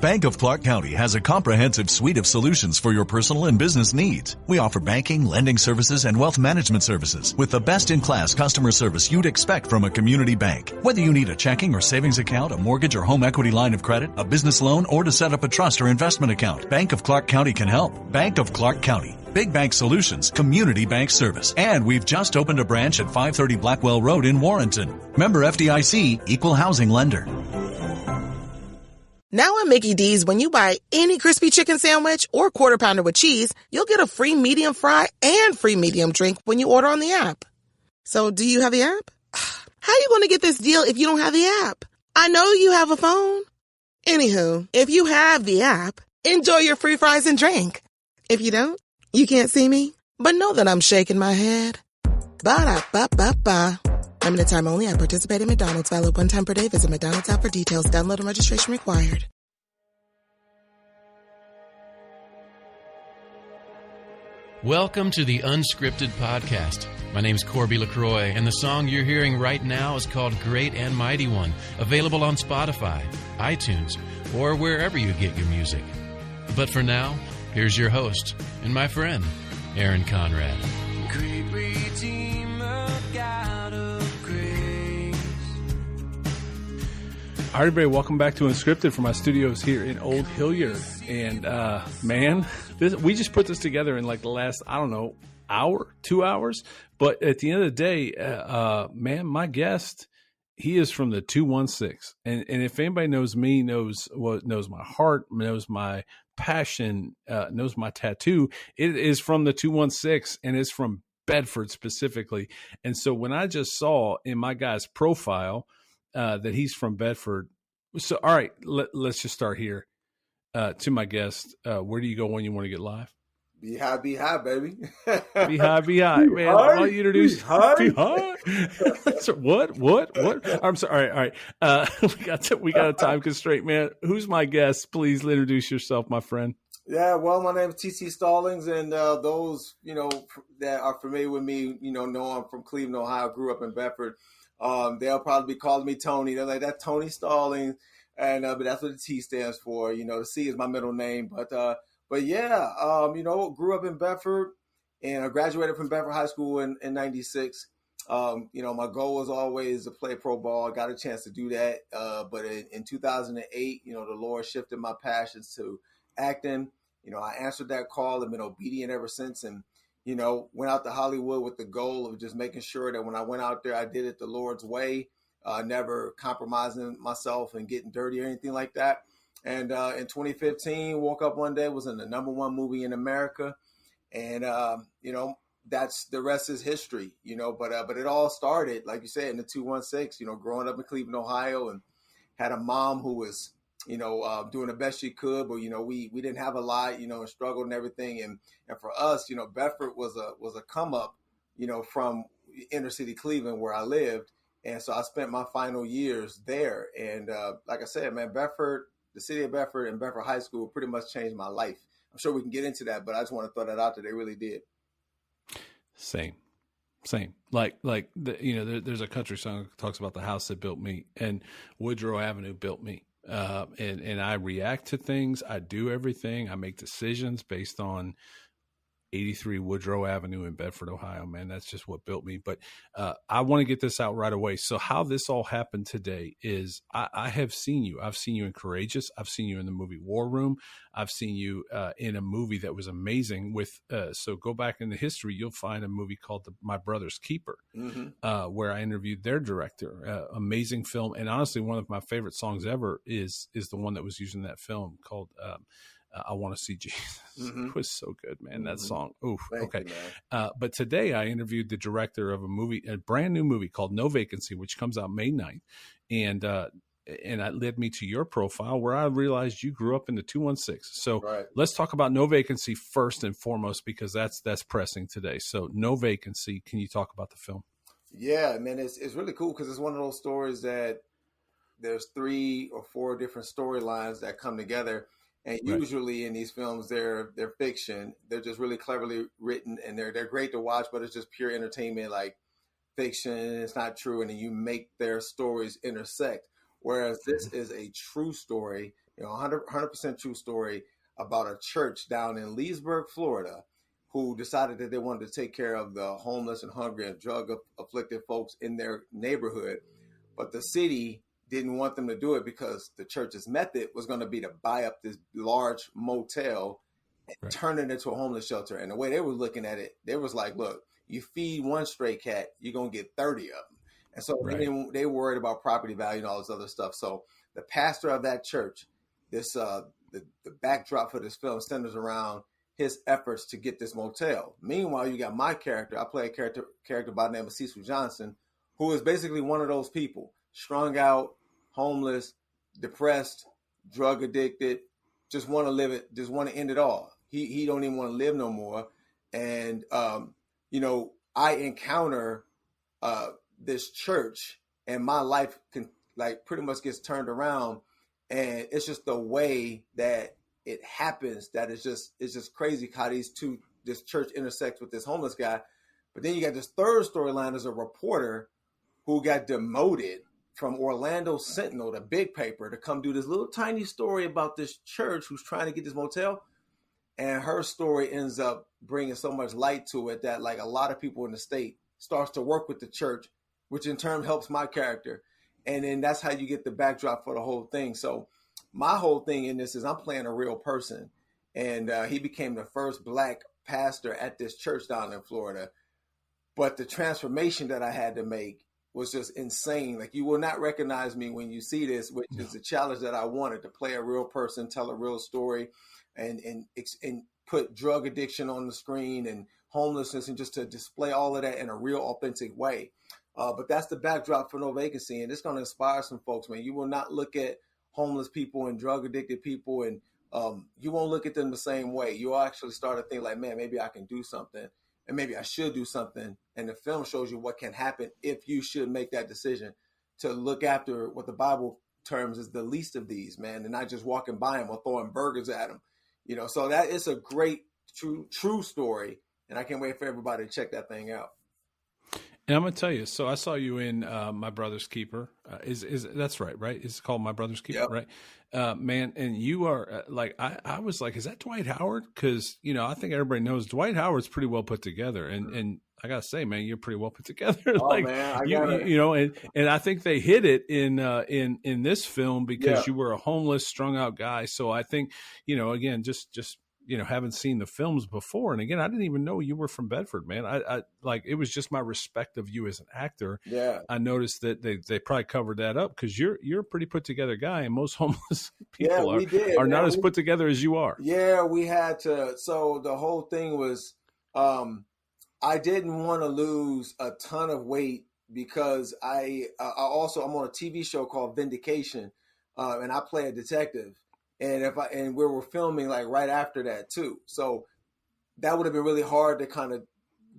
Bank of Clark County has a comprehensive suite of solutions for your personal and business needs. We offer banking, lending services, and wealth management services with the best-in-class customer service you'd expect from a community bank. Whether you need a checking or savings account, a mortgage or home equity line of credit, a business loan, or to set up a trust or investment account, Bank of Clark County can help. Bank of Clark County. Big bank solutions, community bank service. And we've just opened a branch at 530 Blackwell Road in Warrenton. Member FDIC, equal housing lender. Now at Mickey D's, when you buy any crispy chicken sandwich or quarter pounder with cheese, you'll get a free medium fry and free medium drink when you order on the app. So do you have the app? How you going to get this deal if you don't have the app? I know you have a phone. Anywho, if you have the app, enjoy your free fries and drink. If you don't, you can't see me, but know that I'm shaking my head. Ba-da-ba-ba-ba. Limited time only at participating McDonald's. Valid one time per day. Visit McDonald's app for details. Download and registration required. Welcome to the Unscripted Podcast. My name's Corby LaCroix, and the song you're hearing right now is called Great and Mighty One, available on Spotify, iTunes, or wherever you get your music. But for now, here's your host and my friend, Aaron Conrad. Great Redeemer, God of grace. All right, everybody, welcome back to Unscripted from my studios here in Old Hilliard. And, man, we just put this together in like the last, hour, 2 hours. But at the end of the day, man, my guest, he is from the 216. And if anybody knows me, knows my heart, knows my passion, knows my tattoo, it is from the 216, and it's from Bedford specifically. And so when I just saw in my guy's profile that he's from Bedford, so all right, let's just start here. To my guest, where do you go when you want to get live? Be high, baby. Be high, man. Why don't you introduce? Be high. So what? I'm sorry. All right. We got a time constraint, man. Who's my guest? Please introduce yourself, my friend. Yeah, well, my name is T.C. Stallings, and those that are familiar with me, know I'm from Cleveland, Ohio. Grew up in Bedford. They'll probably be calling me Tony. They're like, that's Tony Stallings, and but that's what the T stands for. The C is my middle name, But yeah, grew up in Bedford, and I graduated from Bedford High School in 96. My goal was always to play pro ball. I got a chance to do that. But in 2008, the Lord shifted my passions to acting. I answered that call and been obedient ever since. And, went out to Hollywood with the goal of just making sure that when I went out there, I did it the Lord's way, never compromising myself and getting dirty or anything like that. And in 2015, woke up one day, was in the #1 movie in America. And, that's the rest is history, but it all started, like you said, in the 216, growing up in Cleveland, Ohio, and had a mom who was, doing the best she could. But, we didn't have a lot, and struggled and everything. And for us, Bedford was a come up, from inner city Cleveland where I lived. And so I spent my final years there. And like I said, man, Bedford, the city of Bedford and Bedford High School pretty much changed my life. I'm sure we can get into that, but I just want to throw that out there. They really did. Same. Like there's a country song that talks about the house that built me, and Woodrow Avenue built me. And I react to things. I do everything. I make decisions based on 83 Woodrow Avenue in Bedford, Ohio, man. That's just what built me. But I want to get this out right away. So how this all happened today is I have seen you. I've seen you in Courageous. I've seen you in the movie War Room. I've seen you in a movie that was amazing with, so go back in the history, you'll find a movie called My Brother's Keeper, where I interviewed their director. Amazing film. And honestly, one of my favorite songs ever is the one that was used in that film called I Want to See Jesus. It was so good, man. That song. Oof. Okay. But today I interviewed the director of a brand new movie called No Vacancy, which comes out May 9th. And that led me to your profile where I realized you grew up in the 216. So Let's talk about No Vacancy first and foremost, because that's pressing today. So No Vacancy. Can you talk about the film? Yeah, man, it's really cool because it's one of those stories that there's 3 or 4 different storylines that come together. And usually in these films, they're fiction. They're just really cleverly written, and they're great to watch, but it's just pure entertainment, like fiction. It's not true. And then you make their stories intersect. Whereas this is a true story 100% true story about a church down in Leesburg, Florida, who decided that they wanted to take care of the homeless and hungry and drug afflicted folks in their neighborhood. But the city didn't want them to do it because the church's method was going to be to buy up this large motel and turn it into a homeless shelter. And the way they were looking at it, they was like, look, you feed one stray cat, you're going to get 30 of them. And so they worried about property value and all this other stuff. So the pastor of that church, the backdrop for this film centers around his efforts to get this motel. Meanwhile, you got my character. I play a character by the name of Cecil Johnson, who is basically one of those people, strung out, homeless, depressed, drug addicted, just want to live it, just want to end it all. He don't even want to live no more. And, I encounter this church, and my life can pretty much gets turned around. And it's just the way that it happens that it's just crazy how this church intersects with this homeless guy. But then you got this third storyline as a reporter who got demoted from Orlando Sentinel, the big paper, to come do this little tiny story about this church who's trying to get this motel. And her story ends up bringing so much light to it that a lot of people in the state starts to work with the church, which in turn helps my character. And then that's how you get the backdrop for the whole thing. So my whole thing in this is I'm playing a real person. And he became the first Black pastor at this church down in Florida. But the transformation that I had to make was just insane. You will not recognize me when you see this, which is the challenge that I wanted, to play a real person, tell a real story, and put drug addiction on the screen and homelessness, and just to display all of that in a real authentic way. But that's the backdrop for No Vacancy. And it's going to inspire some folks, man. You will not look at homeless people and drug addicted people, and you won't look at them the same way. You'll actually start to think man, maybe I can do something, and maybe I should do something. And the film shows you what can happen if you should make that decision to look after what the Bible terms as the least of these, man, and not just walking by them or throwing burgers at them. So that is a great, true story. And I can't wait for everybody to check that thing out. And I'm going to tell you, so I saw you in My Brother's Keeper. Is that's right? It's called My Brother's Keeper, right? Man, and you are I was like, is that Dwight Howard? Because, I think everybody knows Dwight Howard's pretty well put together. And I got to say, man, you're pretty well put together. Oh, man, I got it. And I think they hit it in this film because you were a homeless, strung out guy. So I think, again, just haven't seen the films before. And again, I didn't even know you were from Bedford, man. I it was just my respect of you as an actor. Yeah. I noticed that they probably covered that up because you're a pretty put together guy, and most homeless people are not as put together as you are. Yeah, we had to. So the whole thing was, I didn't want to lose a ton of weight because I'm on a TV show called Vindication, and I play a detective. And we were filming right after that too. So that would have been really hard to kind of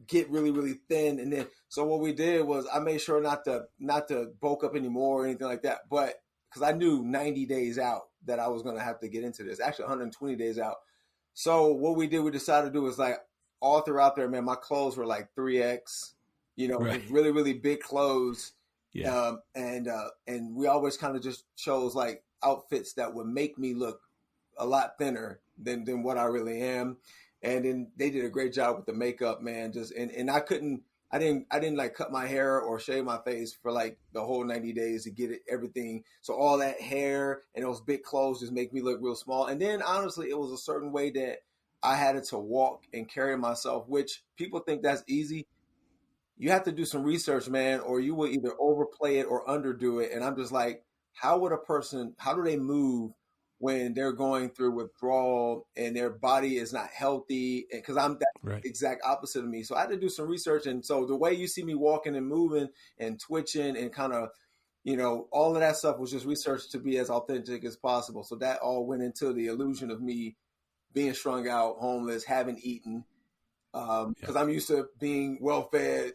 get really, really thin. And then, so what we did was I made sure not to bulk up anymore or anything like that. But because I knew 90 days out that I was going to have to get into this, actually 120 days out. So what we decided to do was all throughout there, man, my clothes were 3X, really, really big clothes. Yeah. And we always kind of just chose outfits that would make me look a lot thinner than what I really am. And then they did a great job with the makeup, man. And I didn't cut my hair or shave my face for the whole 90 days to get everything. So all that hair and those big clothes just make me look real small. And then honestly, it was a certain way that I had to walk and carry myself, which people think that's easy. You have to do some research, man, or you will either overplay it or underdo it. And I'm just how do they move when they're going through withdrawal and their body is not healthy? And because I'm that exact opposite of me. So I had to do some research. And so the way you see me walking and moving and twitching and kind of, all of that stuff was just researched to be as authentic as possible. So that all went into the illusion of me being strung out, homeless, haven't eaten, because I'm used to being well fed,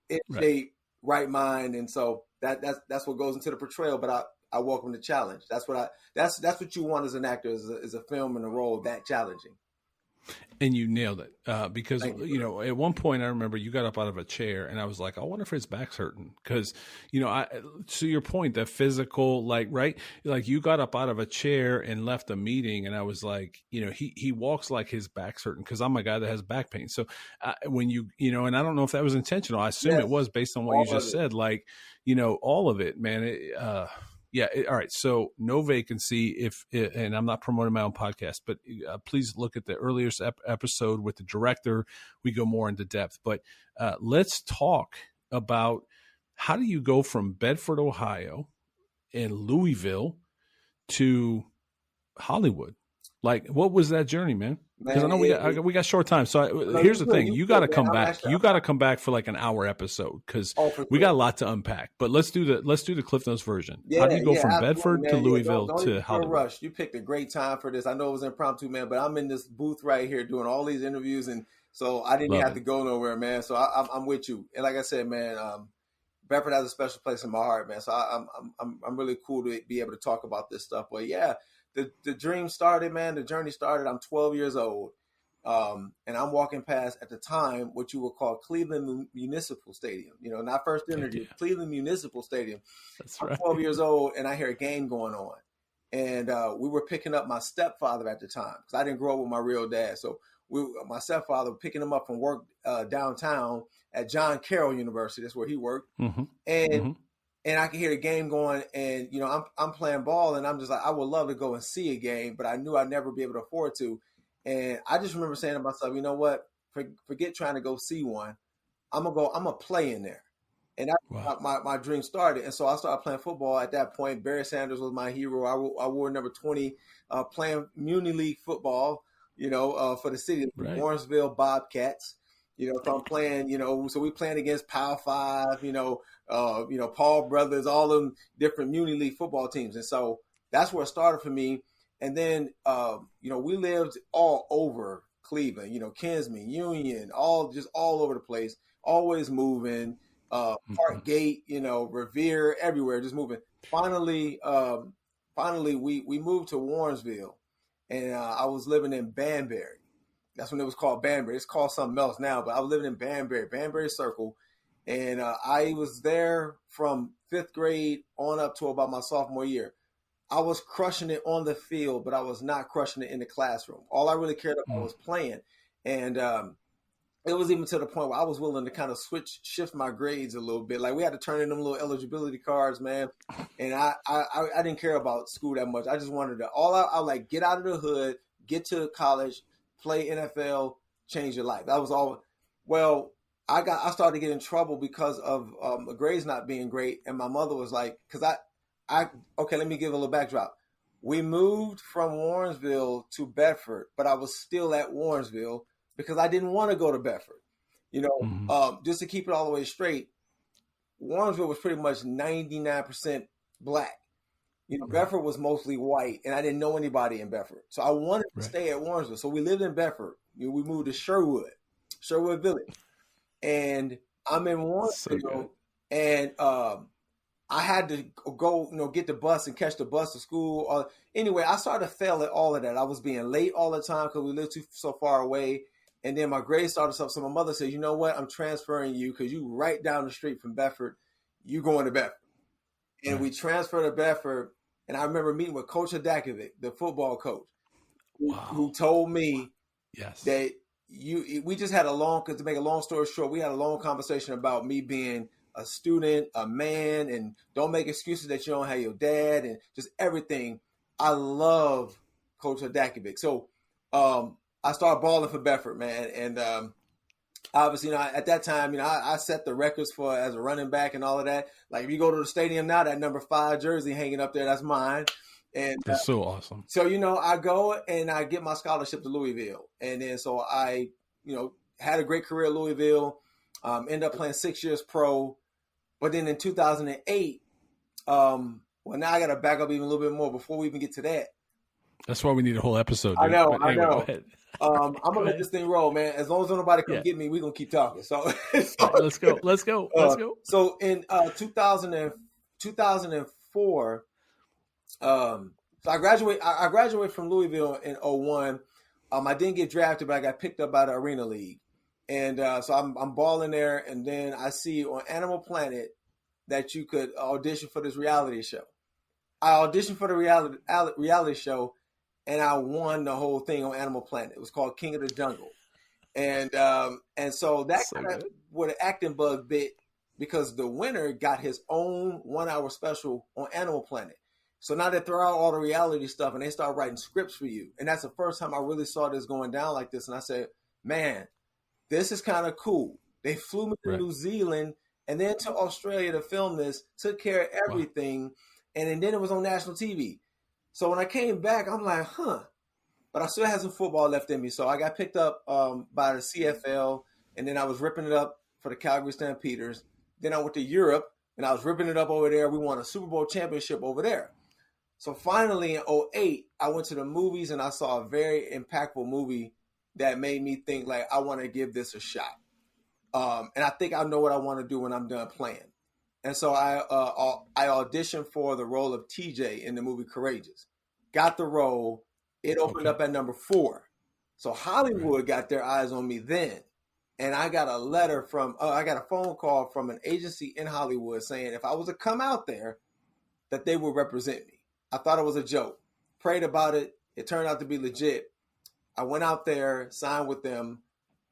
in shape, right mind. And so that's what goes into the portrayal. But I welcome the challenge. That's what you want as an actor, is a film and a role that challenging. And you nailed it because, you know, at one point I remember you got up out of a chair and I was like, I wonder if his back's hurting. Because, you know, to your point, that physical, like, right, like you got up out of a chair and left a meeting and I was like, you know, he walks like his back's hurting because I'm a guy that has back pain. So when you know, and I don't know if that was intentional. I assume it was based on what you just said, like, you know, all of it, man. Yeah. All right. So no vacancy and I'm not promoting my own podcast, but please look at the earlier episode with the director. We go more into depth, but let's talk about how do you go from Bedford, Ohio and Louisville to Hollywood? Like, what was that journey, man? Because I know we got short time. So here's the thing: you got to come back. You got to come back for like an hour episode because we got a lot to unpack. But let's do the Cliff Notes version. How do you go from Bedford to Louisville to Hollywood? Rush. You picked a great time for this. I know it was impromptu, man, but I'm in this booth right here doing all these interviews, and so I didn't have to go nowhere, man. So I'm with you. And like I said, man, Bedford has a special place in my heart, man. So I'm really cool to be able to talk about this stuff. But yeah. The dream started, man. The journey started. I'm 12 years old, and I'm walking past, at the time, what you would call Cleveland Municipal Stadium. You know, not First Energy, Cleveland Municipal Stadium. That's right. I'm 12 years old, and I hear a game going on. And we were picking up my stepfather at the time, because I didn't grow up with my real dad. So my stepfather picking him up from work downtown at John Carroll University. That's where he worked. Mm-hmm. And I could hear the game going, and, you know, I'm playing ball, and I'm just like, I would love to go and see a game, but I knew I'd never be able to afford to. And I just remember saying to myself, you know what, forget trying to go see one. I'm going to play in there. And that's my dream started. And so I started playing football at that point. Barry Sanders was my hero. I wore number 20, playing Muni League football, you know, for the city, Warrensville Bobcats. You know, so I'm playing, you know, so we playing against Power 5, you know, Paul Brothers, all them different Muni League football teams. And so that's where it started for me. And then, you know, we lived all over Cleveland, you know, Kinsman, Union, all over the place, always moving, Park Gate, you know, Revere, everywhere, just moving. Finally, we moved to Warrensville, and I was living in Banbury. That's when it was called Banbury. It's called something else now, but I was living in Banbury Circle. And I was there from 5th grade on up to about my sophomore year. I was crushing it on the field, but I was not crushing it in the classroom. All I really cared about was playing. And it was even to the point where I was willing to kind of shift my grades a little bit. Like, we had to turn in them little eligibility cards, man. And I didn't care about school that much. I just wanted to, I like, get out of the hood, get to college, play NFL, change your life. That was all. Well, I started to get in trouble because of the grades not being great. And my mother was like, okay, let me give a little backdrop. We moved from Warrensville to Bedford, but I was still at Warrensville because I didn't want to go to Bedford. You know, just to keep it all the way straight, Warrensville was pretty much 99% black. You know, Bedford was mostly white, and I didn't know anybody in Bedford. So I wanted to stay at Warrensville. So we lived in Bedford. We moved to Sherwood Village. And I'm in Warrensville, and I had to go, you know, get the bus and catch the bus to school. Anyway, I started to fail at all of that. I was being late all the time because we lived so far away. And then my grades started up. So my mother said, you know what? I'm transferring you because you right down the street from Bedford. You going to Bedford. And we transferred to Bedford. And I remember meeting with Coach Adakovic, the football coach, who told me that we just had because to make a long story short, we had a long conversation about me being a student, a man, and don't make excuses that you don't have your dad and just everything. I love Coach Adakovic. So I started balling for Bedford, man. And obviously, you know, at that time, you know, I set the records for as a running back and all of that. Like, if you go to the stadium now, that number 5 jersey hanging up there, that's mine. And that's so awesome. So, you know, I go and I get my scholarship to Louisville. And then so I, you know, had a great career at Louisville, ended up playing 6 years pro. But then in 2008, well, now I got to back up even a little bit more before we even get to that. That's why we need a whole episode. Dude. I know. I'm going to let this thing roll, man. As long as nobody can get me, we're going to keep talking. So, let's go. So in 2004, so I graduated from Louisville in 2001. I didn't get drafted, but I got picked up by the Arena League. And so I'm balling there. And then I see on Animal Planet that you could audition for this reality show. I auditioned for the reality show, and I won the whole thing on Animal Planet. It was called King of the Jungle. And so that kind of where the acting bug bit, because the winner got his own 1 hour special on Animal Planet. So now they throw out all the reality stuff and they start writing scripts for you. And that's the first time I really saw this going down like this. And I said, man, this is kind of cool. They flew me to New Zealand and then to Australia to film this, took care of everything. Wow. And then it was on national TV. So when I came back, I'm like, but I still had some football left in me. So I got picked up by the CFL, and then I was ripping it up for the Calgary Stampeders. Then I went to Europe, and I was ripping it up over there. We won a Super Bowl championship over there. So finally in 2008, I went to the movies, and I saw a very impactful movie that made me think, like, I want to give this a shot. And I think I know what I want to do when I'm done playing. And so I auditioned for the role of TJ in the movie Courageous. Got the role. It opened up at number 4. So Hollywood got their eyes on me then. And I got I got a phone call from an agency in Hollywood saying if I was to come out there, that they would represent me. I thought it was a joke. Prayed about it. It turned out to be legit. I went out there, signed with them.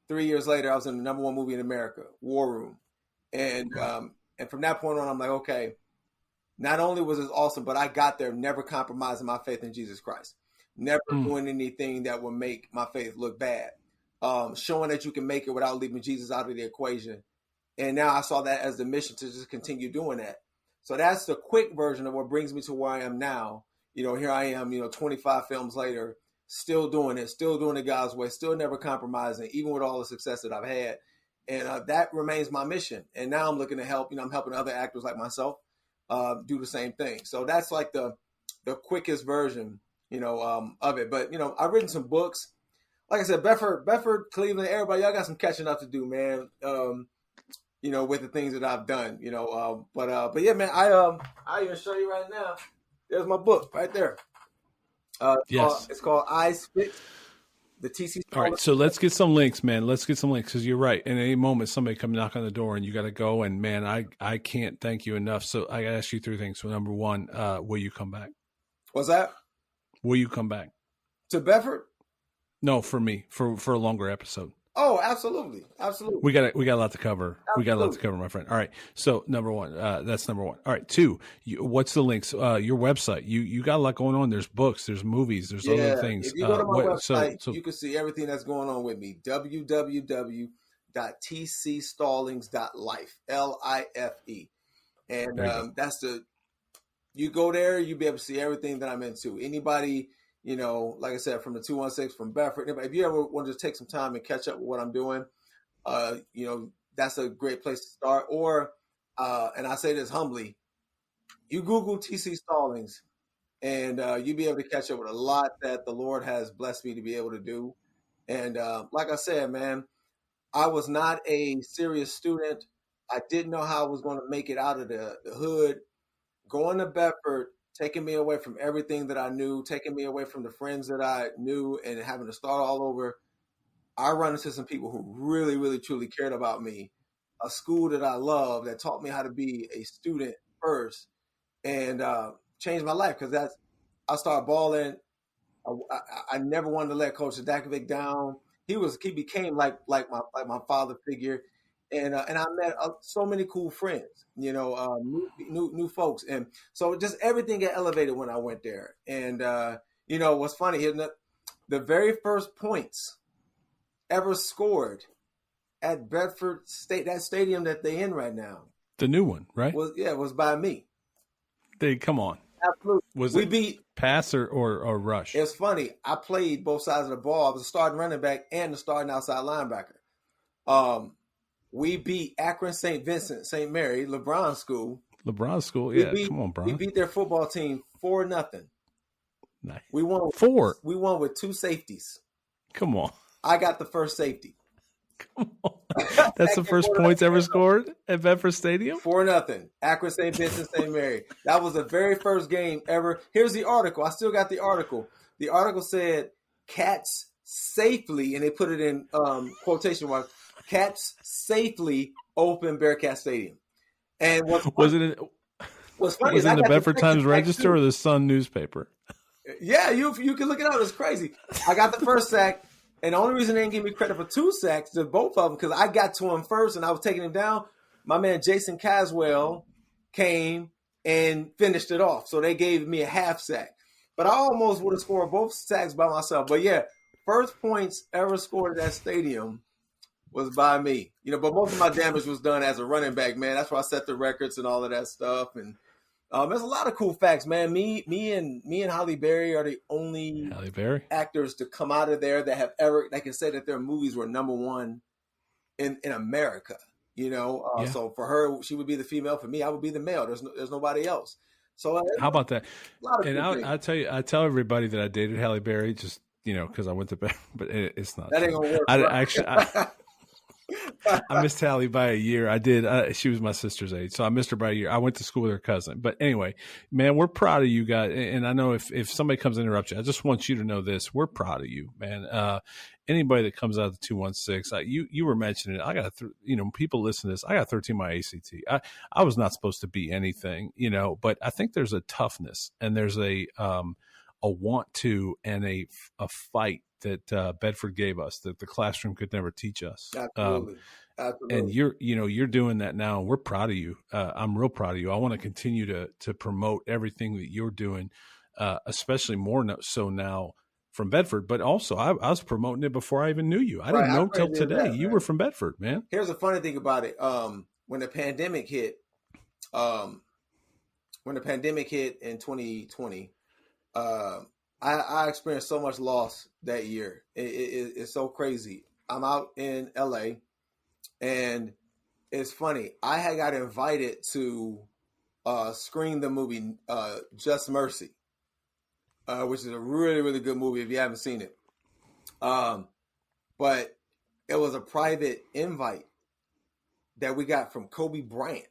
3 years later, I was in the number 1 movie in America, War Room. And from that point on, I'm like, okay, not only was this awesome, but I got there never compromising my faith in Jesus Christ. Never doing anything that would make my faith look bad. Showing that you can make it without leaving Jesus out of the equation. And now I saw that as the mission to just continue doing that. So that's the quick version of what brings me to where I am now. You know, here I am, 25 films later, still doing it, still doing it God's way, still never compromising, even with all the success that I've had. And that remains my mission. And now I'm looking to help, I'm helping other actors like myself do the same thing. So that's like the quickest version, of it. But, I've written some books. Like I said, Bedford, Cleveland, everybody, y'all got some catching up to do, man. With the things that I've done, but yeah, man, I even show you right now. There's my book right there. It's called I Spit. The TC. All right, so let's get some links, man. Let's get some links because you're right. In any moment, somebody come knock on the door and you got to go. And man, I can't thank you enough. So I got to ask you 3 things. So number 1, will you come back? What's that? Will you come back to Bedford? No, for me, for a longer episode. Oh, absolutely, absolutely. We got a lot to cover. Absolutely. We got a lot to cover, my friend. All right. So number 1, that's number 1. All right. 2, what's the links? Your website. You got a lot going on. There's books. There's movies. There's other things. If you go to my website, you can see everything that's going on with me. www.tcstallings.life. LIFE. And that's you go there, you'll be able to see everything that I'm into. Anybody. Like I said, from the 216 from Bedford. If you ever want to just take some time and catch up with what I'm doing, that's a great place to start. Or, and I say this humbly, you Google TC Stallings and you'll be able to catch up with a lot that the Lord has blessed me to be able to do. And like I said, man, I was not a serious student. I didn't know how I was going to make it out of the hood. Going to Bedford, taking me away from everything that I knew, taking me away from the friends that I knew and having to start all over. I run into some people who really, really, truly cared about me. A school that I love that taught me how to be a student first and changed my life because I started balling. I never wanted to let Coach Zadakovic down. He became like my father figure. And I met so many cool friends, new folks. And so just everything got elevated when I went there. And, what's funny, the very first points ever scored at Bedford State, that stadium that they're in right now. The new one, right? Was by me. Come on. Absolutely. We beat pass or rush. It's funny. I played both sides of the ball. I was a starting running back and a starting outside linebacker. We beat Akron St. Vincent, St. Mary, LeBron School. Yeah. Come on, Bron. We beat their football team 4-0. Nice. We won 4. We won with 2 safeties. Come on. I got the first safety. Come on. That's the first points ever scored at Bedford Stadium? 4-0. Akron St. Vincent, St. Mary. That was the very first game ever. Here's the article. I still got the article. The article said, Cats safely, and they put it in quotation marks, cats safely open Bearcat Stadium. And what's funny was it in the Bedford Times Register or the Sun newspaper? Yeah, you can look it up. It's crazy. I got the first sack, and the only reason they didn't give me credit for 2 sacks to both of them, because I got to him first and I was taking him down. My man Jason Caswell came and finished it off. So they gave me a half sack. But I almost would have scored both sacks by myself. But yeah, first points ever scored at that stadium was by me. But most of my damage was done as a running back, man. That's where I set the records and all of that stuff. And there's a lot of cool facts, man. Me and Halle Berry are the only actors to come out of there that can say that their movies were number one in America. So for her, she would be the female. For me, I would be the male. There's nobody else. So how about that? And I tell everybody that I dated Halle Berry just because I went to bed, but it's not. That ain't gonna work. I missed Halle by a year. I did. She was my sister's age, so I missed her by a year. I went to school with her cousin. But anyway, man, we're proud of you guys. And I know if somebody comes to interrupt you, I just want you to know this: we're proud of you, man. Anybody that comes out of the 216, you were mentioning it. I got people listen to this. I got 13 my ACT. I was not supposed to be anything, but I think there's a toughness and there's a want to and a fight that Bedford gave us that the classroom could never teach us. Absolutely. And you're doing that now, and we're proud of you. I'm real proud of you. I want to continue to promote everything that you're doing, especially more so now from Bedford. But also, I was promoting it before I even knew you. I didn't know till today you were from Bedford, man. Here's the funny thing about it: when the pandemic hit, in 2020. I experienced so much loss that year. It's so crazy. I'm out in LA, and it's funny. I had got invited to screen the movie Just Mercy, which is a really, really good movie if you haven't seen it. But it was a private invite that we got from Kobe Bryant.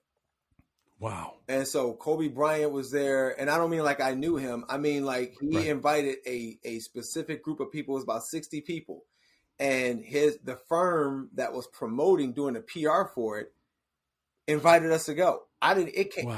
Wow. And so Kobe Bryant was there, and I don't mean like I knew him. I mean like he invited a specific group of people. It was about 60 people. And the firm that was promoting, doing the PR for it, invited us to go. Wow.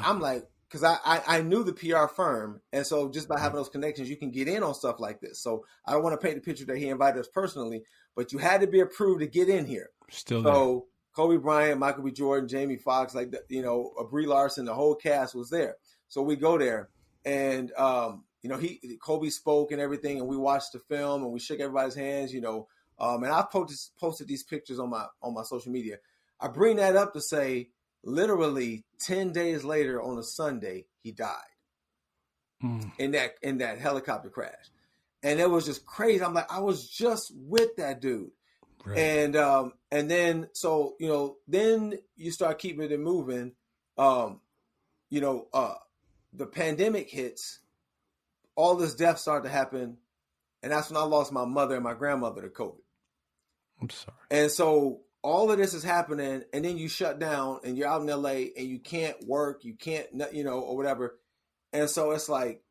I'm like, because I knew the PR firm, and so just by having those connections, you can get in on stuff like this. So I don't want to paint the picture that he invited us personally, but you had to be approved to get in here. Still there. Kobe Bryant, Michael B. Jordan, Jamie Foxx, Brie Larson, the whole cast was there. So we go there, and Kobe spoke and everything, and we watched the film and we shook everybody's hands, and I posted these pictures on my social media. I bring that up to say, literally 10 days later on a Sunday, he died in that helicopter crash, and it was just crazy. I'm like, I was just with that dude. Right. And then then you start keeping it moving. The pandemic hits, all this death started to happen, and that's when I lost my mother and my grandmother to COVID. I'm sorry. And so all of this is happening, and then you shut down, and you're out in LA, and you can't work, you can't, or whatever. And so it's like,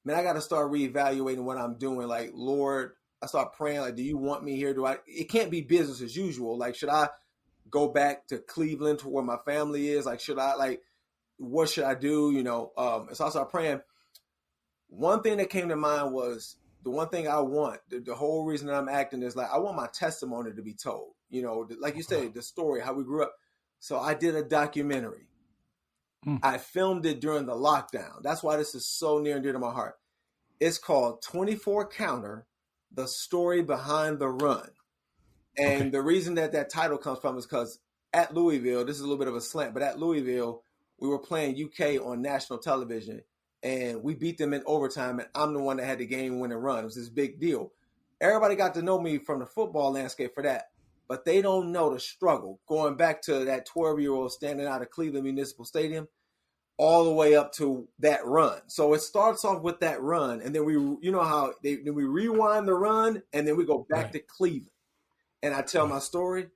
man, I got to start reevaluating what I'm doing. Like, Lord, I start praying, like, do you want me here? It can't be business as usual. Like, should I go back to Cleveland to where my family is? Like, what should I do? So I started praying. One thing that came to mind was the one thing I want, the whole reason that I'm acting is like, I want my testimony to be told, like you said, the story, how we grew up. So I did a documentary. I filmed it during the lockdown. That's why this is so near and dear to my heart. It's called 24 Counter, The Story Behind the Run. And the reason that title comes from is because at Louisville, this is a little bit of a slant, but at Louisville, we were playing UK on national television, and we beat them in overtime, and I'm the one that had the game-winning run. It was this big deal. Everybody got to know me from the football landscape for that, but they don't know the struggle. Going back to that 12-year-old standing out of Cleveland Municipal Stadium, all the way up to that run. So it starts off with that run, and then we rewind the run, and then we go back to Cleveland. And I tell my story.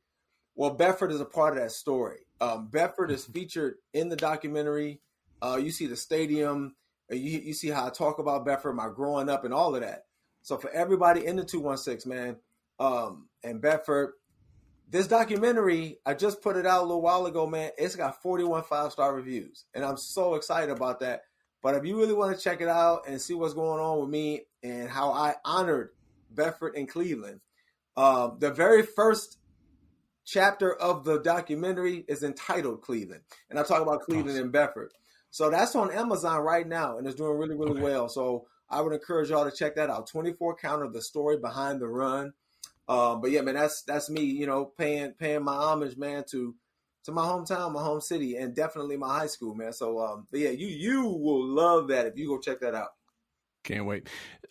Well, Bedford is a part of that story. Bedford is featured in the documentary. You see the stadium. You see how I talk about Bedford, my growing up and all of that. So for everybody in the 216, man, and Bedford, this documentary, I just put it out a little while ago, man. It's got 41 5-star reviews, and I'm so excited about that. But if you really want to check it out and see what's going on with me and how I honored Bedford and Cleveland, the very first chapter of the documentary is entitled Cleveland. And I talk about Cleveland and Bedford. So that's on Amazon right now, and it's doing really, really well. So I would encourage y'all to check that out. 24 Count of the Story Behind the Run. But yeah, man, that's me, you know, paying my homage, man, to my hometown, my home city, and definitely my high school, man. So, but yeah, you will love that if you go check that out. Can't wait.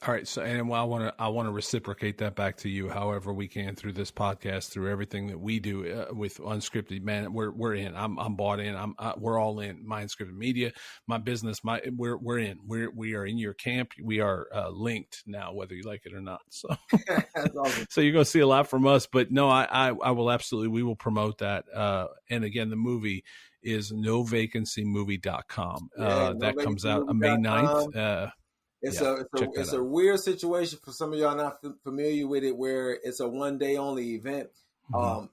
All right. So, and I want to reciprocate that back to you, however we can, through this podcast, through everything that we do with Unscripted. Man, we're in. I'm bought in. We're all in. My Unscripted Media, my business, we're in. We are in your camp. We are linked now, whether you like it or not. So, That's awesome. so you're going to see a lot from us. But no, I will absolutely. We will promote that. And again, the movie is novacancymovie.com. That comes out on May 9th. It's a weird situation for some of y'all not familiar with it, where it's a one day only event. And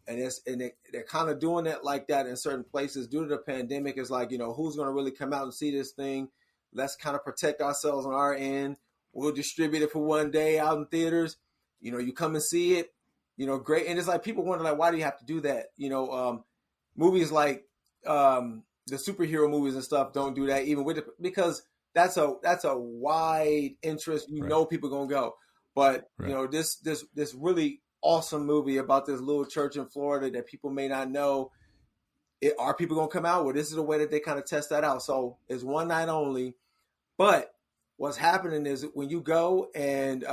they're kind of doing it like that in certain places due to the pandemic. It's like, you know, who's going to really come out and see this thing? Let's kind of protect ourselves on our end. We'll distribute it for one day out in theaters. You know, you come and see it, you know, great. And it's like, people wonder, like, why do you have to do that? You know, movies like the superhero movies and stuff don't do that even with it, because that's a wide interest. You know, people gonna go, but you know, this really awesome movie about this little church in Florida that people may not know. Are people gonna come out? Well, this is the way that they kind of test that out. So it's one night only, but what's happening is when you go and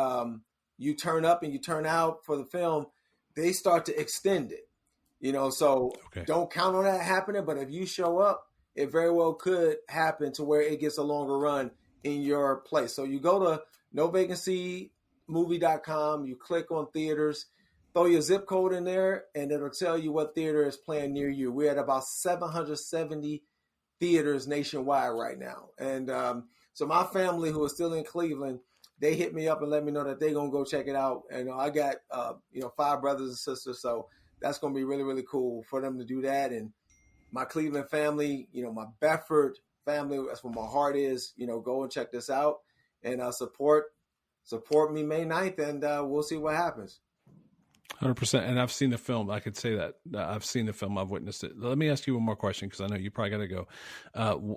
you turn up and you turn out for the film, they start to extend it. You know, so don't count on that happening. But if you show up, it very well could happen to where it gets a longer run in your place. So you go to novacancymovie.com, you click on theaters, throw your zip code in there, and it'll tell you what theater is playing near you. We're at about 770 theaters nationwide right now. And so my family, who is still in Cleveland, they hit me up and let me know that they're going to go check it out. And I got, 5 brothers and sisters. So that's going to be really, really cool for them to do that. And my Cleveland family, you know, my Bedford family, that's where my heart is, you know, go and check this out and support me May 9th, and we'll see what happens. 100%. And I've seen the film. I could say that. I've seen the film. I've witnessed it. Let me ask you one more question, because I know you probably got to go.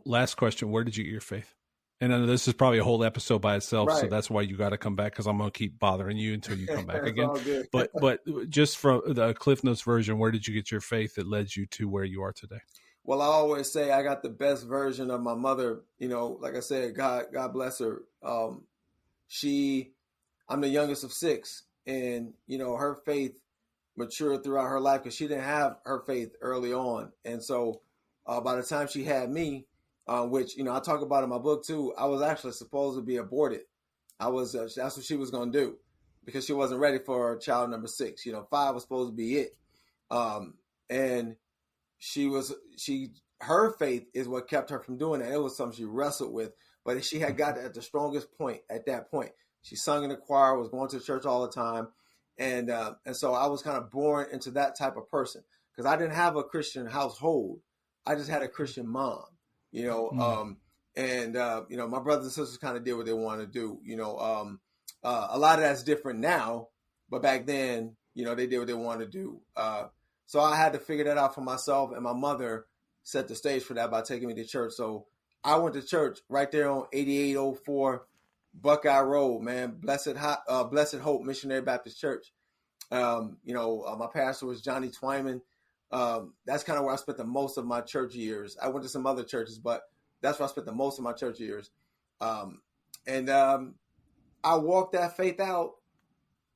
Last question. Where did you get your faith? And I know this is probably a whole episode by itself, so that's why you got to come back, because I'm going to keep bothering you until you come back again. But just from the Cliff Notes version, where did you get your faith that led you to where you are today? Well, I always say I got the best version of my mother. You know, like I said, God bless her. I'm the youngest of 6, and you know, her faith matured throughout her life because she didn't have her faith early on, and so by the time she had me. Which, you know, I talk about in my book too. I was actually supposed to be aborted. That's what she was going to do, because she wasn't ready for child number 6. You know, 5 was supposed to be it. And her faith is what kept her from doing that. It was something she wrestled with, but she had got at the strongest point at that point. She sung in the choir, was going to church all the time. And so I was kind of born into that type of person, because I didn't have a Christian household. I just had a Christian mom. You know, my brothers and sisters kind of did what they wanted to do. You know, a lot of that's different now, but back then, you know, they did what they wanted to do. So I had to figure that out for myself, and my mother set the stage for that by taking me to church. So I went to church right there on 8804 Buckeye Road, man. Blessed Hope Missionary Baptist Church. My pastor was Johnny Twyman. That's kind of where I spent the most of my church years. I went to some other churches, but that's where I spent the most of my church years. I walked that faith out,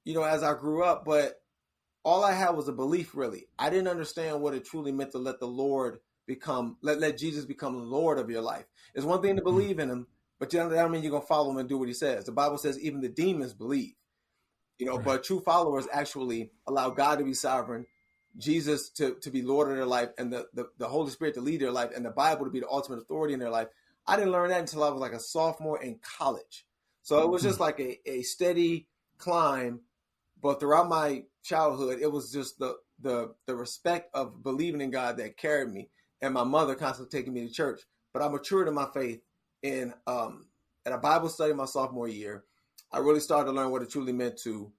you know, as I grew up, but all I had was a belief, really. I didn't understand what it truly meant to let the Lord let Jesus become the Lord of your life. It's one thing to believe in him, but that don't mean you're going to follow him and do what he says. The Bible says even the demons believe, you know, but true followers actually allow God to be sovereign, Jesus to be Lord of their life, and the Holy Spirit to lead their life, and the Bible to be the ultimate authority in their life. I didn't learn that until I was like a sophomore in college. So it was just like a steady climb, but throughout my childhood, it was just the respect of believing in God that carried me, and my mother constantly taking me to church. But I matured in my faith in at a Bible study my sophomore year. I really started to learn what it truly meant to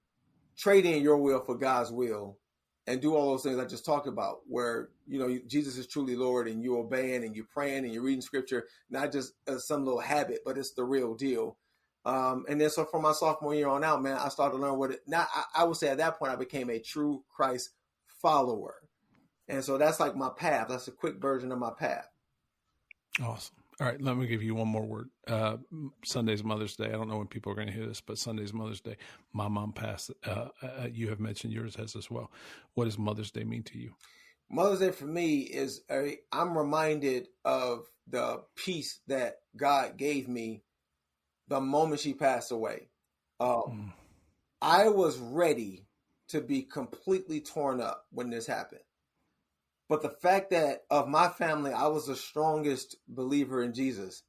trade in your will for God's will and do all those things I just talked about, where, you know, Jesus is truly Lord and you're obeying and you're praying and you're reading scripture, not just some little habit, but it's the real deal. And then so from my sophomore year on out, man, I started to learn what it, now I would say at that point, I became a true Christ follower. And so that's like my path. That's a quick version of my path. Awesome. All right, let me give you one more word. Sunday's Mother's Day. I don't know when people are going to hear this, but Sunday's Mother's Day. My mom passed. You have mentioned yours has as well. What does Mother's Day mean to you? Mother's Day for me is I'm reminded of the peace that God gave me the moment she passed away. I was ready to be completely torn up when this happened. But the fact that of my family, I was the strongest believer in Jesus.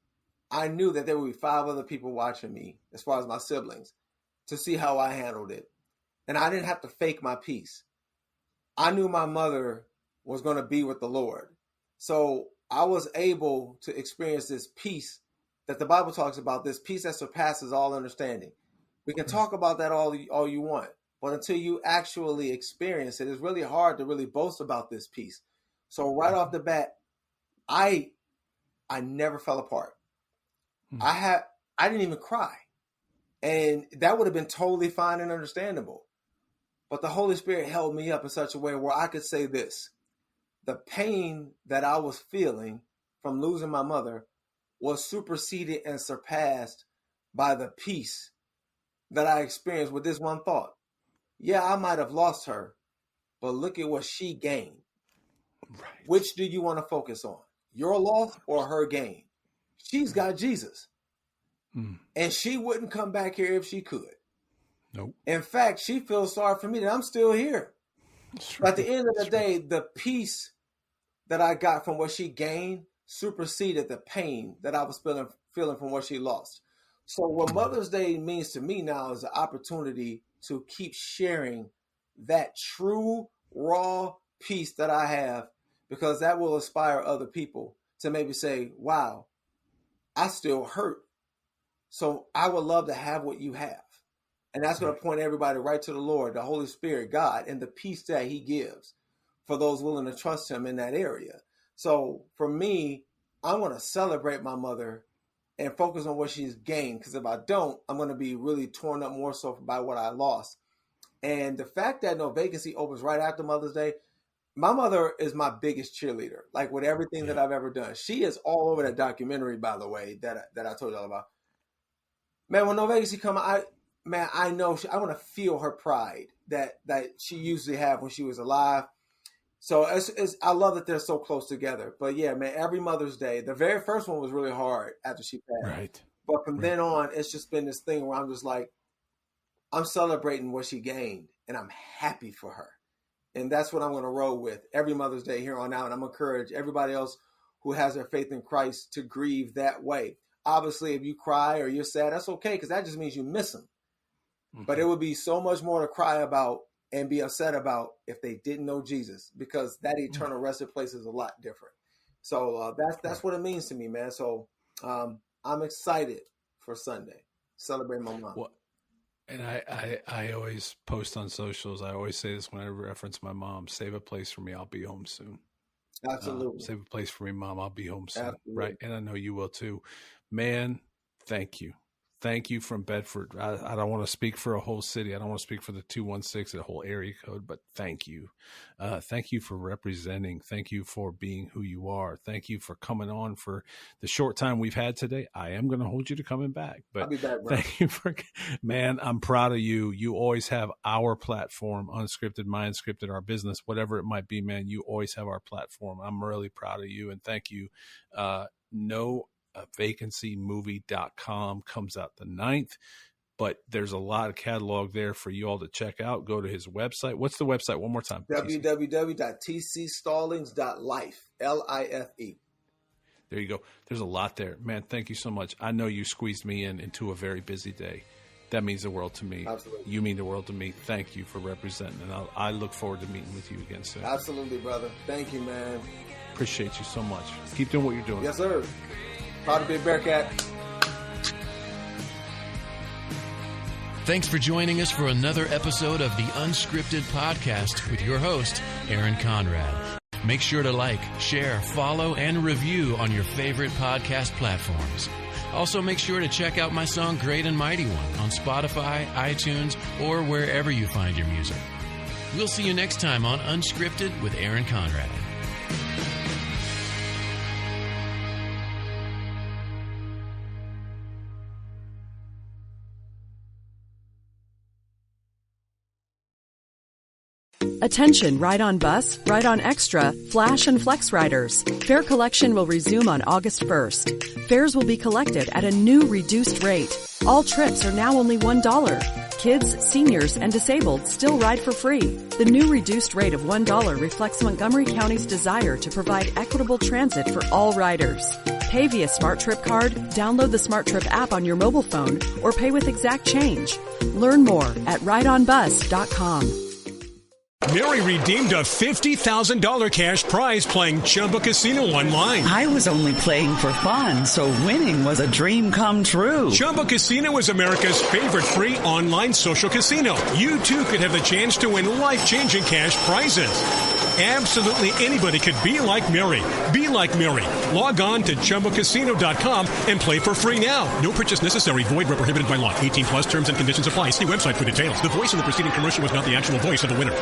I knew that there would be 5 other people watching me, as far as my siblings, to see how I handled it. And I didn't have to fake my peace. I knew my mother was going to be with the Lord. So I was able to experience this peace that the Bible talks about, this peace that surpasses all understanding. We can talk about that all you want, but until you actually experience it, it's really hard to really boast about this peace. So right off the bat, I never fell apart. I didn't even cry. And that would have been totally fine and understandable. But the Holy Spirit held me up in such a way where I could say this: the pain that I was feeling from losing my mother was superseded and surpassed by the peace that I experienced with this one thought. Yeah, I might have lost her, but look at what she gained. Right. Which do you want to focus on? Your loss or her gain? She's got Jesus. And she wouldn't come back here if she could. Nope. In fact, she feels sorry for me that I'm still here. But at the end of the day, the peace that I got from what she gained superseded the pain that I was feeling from what she lost. So what Mother's Day means to me now is the opportunity to keep sharing that true, raw peace that I have, because that will inspire other people to maybe say, wow, I still hurt. So I would love to have what you have. And that's going to point everybody right to the Lord, the Holy Spirit, God, and the peace that he gives for those willing to trust him in that area. So for me, I want to celebrate my mother and focus on what she's gained. Because if I don't, I'm going to be really torn up more so by what I lost. And the fact that No Vacancy opens right after Mother's Day, my mother is my biggest cheerleader, like with everything that I've ever done. She is all over that documentary, by the way, that I told y'all about. Man, when No Vacancy come out, I know I want to feel her pride that she usually have when she was alive. So I love that they're so close together. But yeah, man, every Mother's Day, the very first one was really hard after she passed. Right. But from then on, it's just been this thing where I'm just like, I'm celebrating what she gained, and I'm happy for her. And that's what I'm going to roll with every Mother's Day here on out. And I'm going to encourage everybody else who has their faith in Christ to grieve that way. Obviously, if you cry or you're sad, that's okay, because that just means you miss them. But it would be so much more to cry about and be upset about if they didn't know Jesus, because that eternal resting place is a lot different. So that's what it means to me, man. So I'm excited for Sunday, celebrating my mom. Well, and I always post on socials. I always say this when I reference my mom: save a place for me. I'll be home soon. Absolutely. Save a place for me, Mom. I'll be home soon. Absolutely. Right. And I know you will too. Man, thank you. Thank you from Bedford. I don't want to speak for a whole city. I don't want to speak for the 216, the whole area code, but thank you. Thank you for representing. Thank you for being who you are. Thank you for coming on for the short time we've had today. I am going to hold you to coming back, but I'll be back, bro. Thank you for, man, I'm proud of you. You always have our platform, Unscripted, My Unscripted, our business, whatever it might be, man. You always have our platform. I'm really proud of you, and thank you. Vacancymovie.com comes out the 9th, but there's a lot of catalog there for you all to check out. Go to his website. What's the website? One more time. www.tcstallings.life. Life. There you go. There's a lot there, man. Thank you so much. I know you squeezed me into a very busy day. That means the world to me. Absolutely. You mean the world to me. Thank you for representing, and I look forward to meeting with you again soon. Absolutely, brother. Thank you, man. Appreciate you so much. Keep doing what you're doing. Yes, sir. Proud to be a Bearcat. Thanks for joining us for another episode of the Unscripted Podcast with your host, Aaron Conrad. Make sure to like, share, follow, and review on your favorite podcast platforms. Also, make sure to check out my song Great and Mighty One on Spotify, iTunes, or wherever you find your music. We'll see you next time on Unscripted with Aaron Conrad. Attention, Ride On Bus, Ride On Extra, Flash and Flex riders. Fare collection will resume on August 1st. Fares will be collected at a new reduced rate. All trips are now only $1. Kids, seniors, and disabled still ride for free. The new reduced rate of $1 reflects Montgomery County's desire to provide equitable transit for all riders. Pay via Smart Trip card, download the Smart Trip app on your mobile phone, or pay with exact change. Learn more at rideonbus.com. Mary redeemed a $50,000 cash prize playing Chumba Casino online. I was only playing for fun, so winning was a dream come true. Chumba Casino is America's favorite free online social casino. You too could have the chance to win life-changing cash prizes. Absolutely anybody could be like Mary. Be like Mary. Log on to ChumbaCasino.com and play for free now. No purchase necessary. Void where prohibited by law. 18 plus terms and conditions apply. See website for details. The voice in the preceding commercial was not the actual voice of the winner.